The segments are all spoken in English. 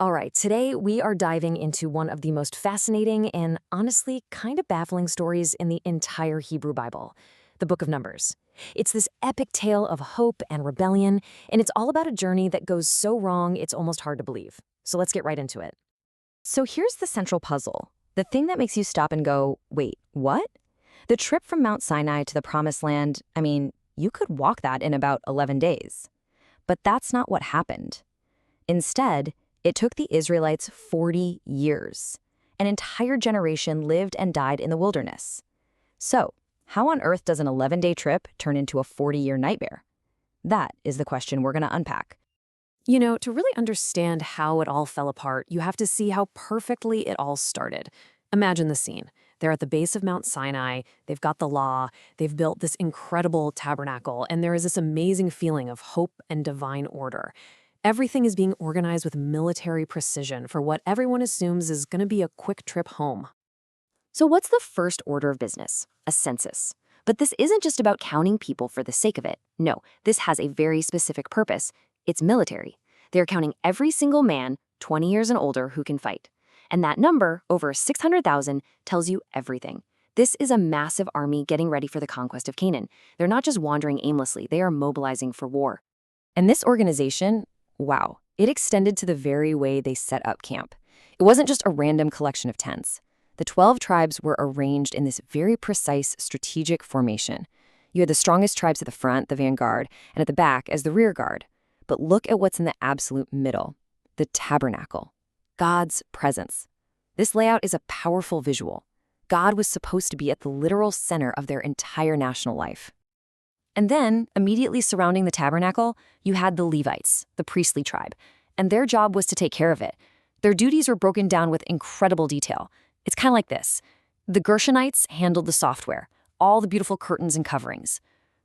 All right, today we are diving into one of the most fascinating and honestly kind of baffling stories in the entire Hebrew Bible, the Book of Numbers. It's this epic tale of hope and rebellion, and it's all about a journey that goes so wrong it's almost hard to believe. So let's get right into it. So here's the central puzzle. The thing that makes you stop and go, wait, what? The trip from Mount Sinai to the Promised Land, you could walk that in about 11 days. But that's not what happened. Instead, it took the Israelites 40 years. An entire generation lived and died in the wilderness. So, how on earth does an 11-day trip turn into a 40-year nightmare? That is the question we're going to unpack. You know, to really understand how it all fell apart, you have to see how perfectly it all started. Imagine the scene. They're at the base of Mount Sinai, they've got the law, they've built this incredible tabernacle, and there is this amazing feeling of hope and divine order. Everything is being organized with military precision for what everyone assumes is going to be a quick trip home. So what's the first order of business? A census. But this isn't just about counting people for the sake of it. No, this has a very specific purpose. It's military. They're counting every single man, 20 years and older, who can fight. And that number, over 600,000, tells you everything. This is a massive army getting ready for the conquest of Canaan. They're not just wandering aimlessly, they are mobilizing for war. And this organization, wow, it extended to the very way they set up camp. It wasn't just a random collection of tents. The 12 tribes were arranged in this very precise strategic formation. You had the strongest tribes at the front, the vanguard, and at the back as the rear guard. But look at what's in the absolute middle, the tabernacle, God's presence. This layout is a powerful visual. God was supposed to be at the literal center of their entire national life. And then, immediately surrounding the tabernacle, you had the Levites, the priestly tribe, and their job was to take care of it. Their duties were broken down with incredible detail. It's kind of like this. The Gershonites handled the software, all the beautiful curtains and coverings.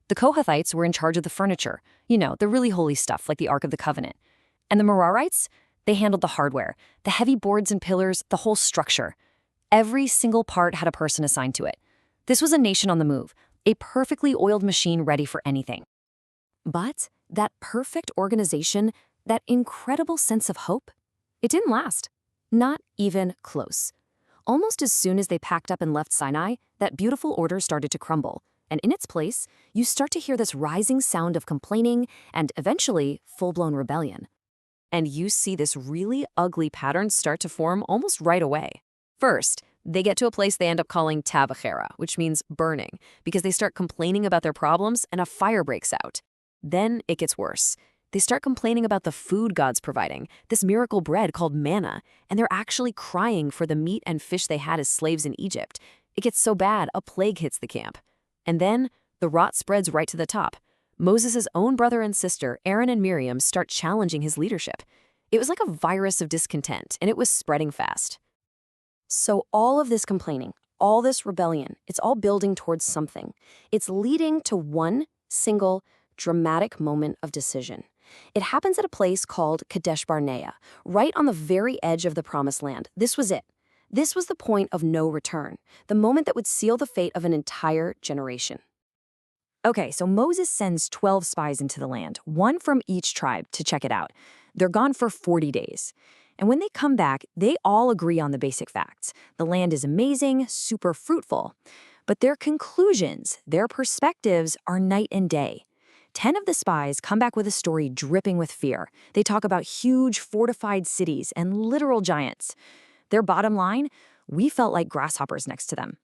The Kohathites were in charge of the furniture, the really holy stuff like the Ark of the Covenant. And the Merarites, they handled the hardware, the heavy boards and pillars, the whole structure. Every single part had a person assigned to it. This was a nation on the move, a perfectly oiled machine ready for anything. But that perfect organization, that incredible sense of hope, it didn't last. Not even close. Almost as soon as they packed up and left Sinai, that beautiful order started to crumble. And in its place, you start to hear this rising sound of complaining and eventually full-blown rebellion. And you see this really ugly pattern start to form almost right away. First, they get to a place they end up calling Tabachera, which means burning, because they start complaining about their problems and a fire breaks out. Then it gets worse. They start complaining about the food God's providing, this miracle bread called manna, and they're actually crying for the meat and fish they had as slaves in Egypt. It gets so bad, a plague hits the camp. And then the rot spreads right to the top. Moses' own brother and sister, Aaron and Miriam, start challenging his leadership. It was like a virus of discontent, and it was spreading fast. So all of this complaining, all this rebellion, it's all building towards something. It's leading to one single dramatic moment of decision. It happens at a place called Kadesh Barnea, right on the very edge of the Promised Land. This was it. This was the point of no return, the moment that would seal the fate of an entire generation. Okay, so Moses sends 12 spies into the land, one from each tribe, to check it out. They're gone for 40 days. And when they come back, they all agree on the basic facts. The land is amazing, super fruitful. But their conclusions, their perspectives are night and day. 10 of the spies come back with a story dripping with fear. They talk about huge fortified cities and literal giants. Their bottom line, we felt like grasshoppers next to them.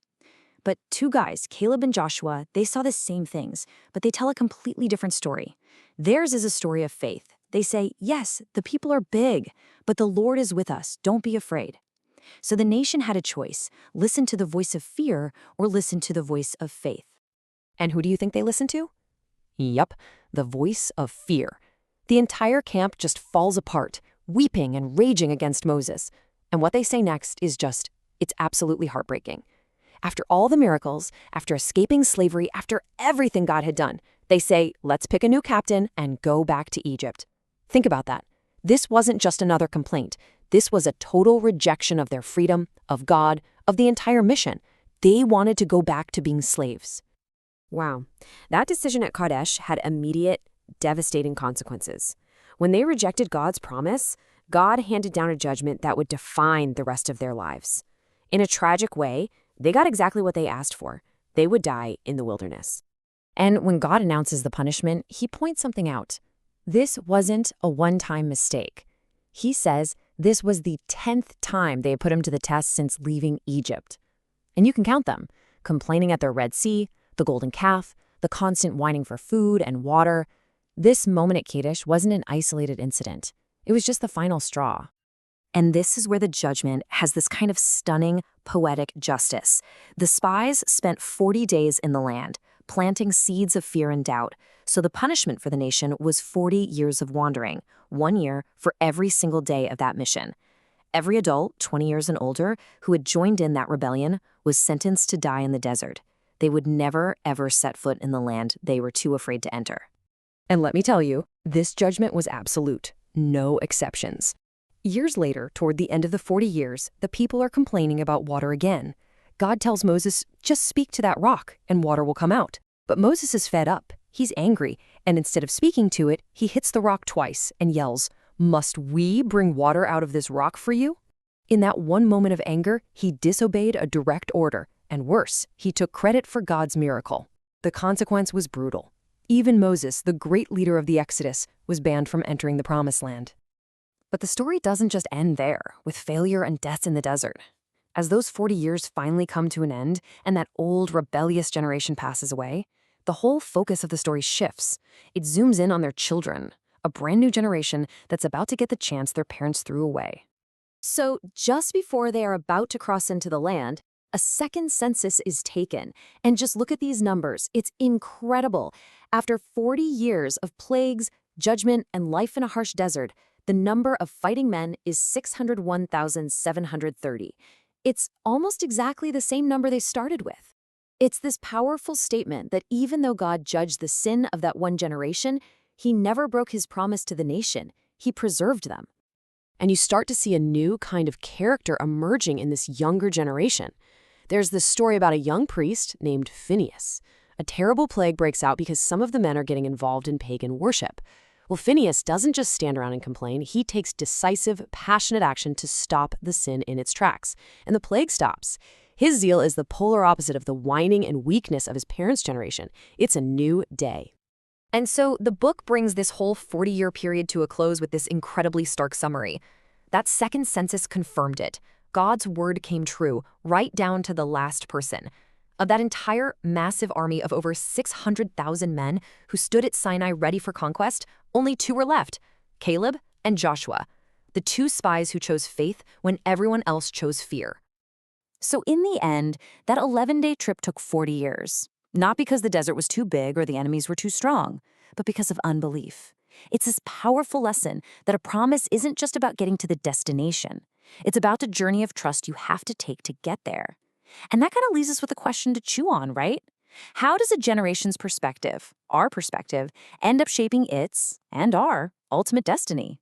But two guys, Caleb and Joshua, they saw the same things, but they tell a completely different story. Theirs is a story of faith. They say, yes, the people are big, but the Lord is with us. Don't be afraid. So the nation had a choice. Listen to the voice of fear or listen to the voice of faith. And who do you think they listened to? Yup, the voice of fear. The entire camp just falls apart, weeping and raging against Moses. And what they say next is it's absolutely heartbreaking. After all the miracles, after escaping slavery, after everything God had done, they say, let's pick a new captain and go back to Egypt. Think about that. This wasn't just another complaint. This was a total rejection of their freedom, of God, of the entire mission. They wanted to go back to being slaves. Wow. That decision at Kadesh had immediate, devastating consequences. When they rejected God's promise, God handed down a judgment that would define the rest of their lives. In a tragic way, they got exactly what they asked for. They would die in the wilderness. And when God announces the punishment, he points something out. This wasn't a one-time mistake. He says this was the 10th time they had put him to the test since leaving Egypt. And you can count them: complaining at the Red Sea, the golden calf, the constant whining for food and water. This moment at Kadesh wasn't an isolated incident. It was just the final straw. And this is where the judgment has this kind of stunning, poetic justice. The spies spent 40 days in the land, planting seeds of fear and doubt. So the punishment for the nation was 40 years of wandering, 1 year for every single day of that mission. Every adult, 20 years and older, who had joined in that rebellion was sentenced to die in the desert. They would never, ever set foot in the land they were too afraid to enter. And let me tell you, this judgment was absolute. No exceptions. Years later, toward the end of the 40 years, the people are complaining about water again. God tells Moses, just speak to that rock and water will come out. But Moses is fed up. He's angry. And instead of speaking to it, he hits the rock twice and yells, "Must we bring water out of this rock for you?" In that one moment of anger, he disobeyed a direct order. And worse, he took credit for God's miracle. The consequence was brutal. Even Moses, the great leader of the Exodus, was banned from entering the Promised Land. But the story doesn't just end there, with failure and death in the desert. As those 40 years finally come to an end, and that old, rebellious generation passes away, the whole focus of the story shifts. It zooms in on their children, a brand new generation that's about to get the chance their parents threw away. So, just before they are about to cross into the land, a second census is taken. And just look at these numbers. It's incredible. After 40 years of plagues, judgment, and life in a harsh desert, the number of fighting men is 601,730. It's almost exactly the same number they started with. It's this powerful statement that even though God judged the sin of that one generation, he never broke his promise to the nation. He preserved them. And you start to see a new kind of character emerging in this younger generation. There's this story about a young priest named Phineas. A terrible plague breaks out because some of the men are getting involved in pagan worship. Well, Phineas doesn't just stand around and complain. He takes decisive, passionate action to stop the sin in its tracks. And the plague stops. His zeal is the polar opposite of the whining and weakness of his parents' generation. It's a new day. And so the book brings this whole 40-year period to a close with this incredibly stark summary. That second census confirmed it. God's word came true, right down to the last person. Of that entire massive army of over 600,000 men who stood at Sinai ready for conquest, only 2 were left: Caleb and Joshua, the 2 spies who chose faith when everyone else chose fear. So in the end, that 11-day trip took 40 years. Not because the desert was too big or the enemies were too strong, but because of unbelief. It's this powerful lesson that a promise isn't just about getting to the destination. It's about the journey of trust you have to take to get there. And that kind of leaves us with a question to chew on, right? How does a generation's perspective, our perspective, end up shaping its and our ultimate destiny?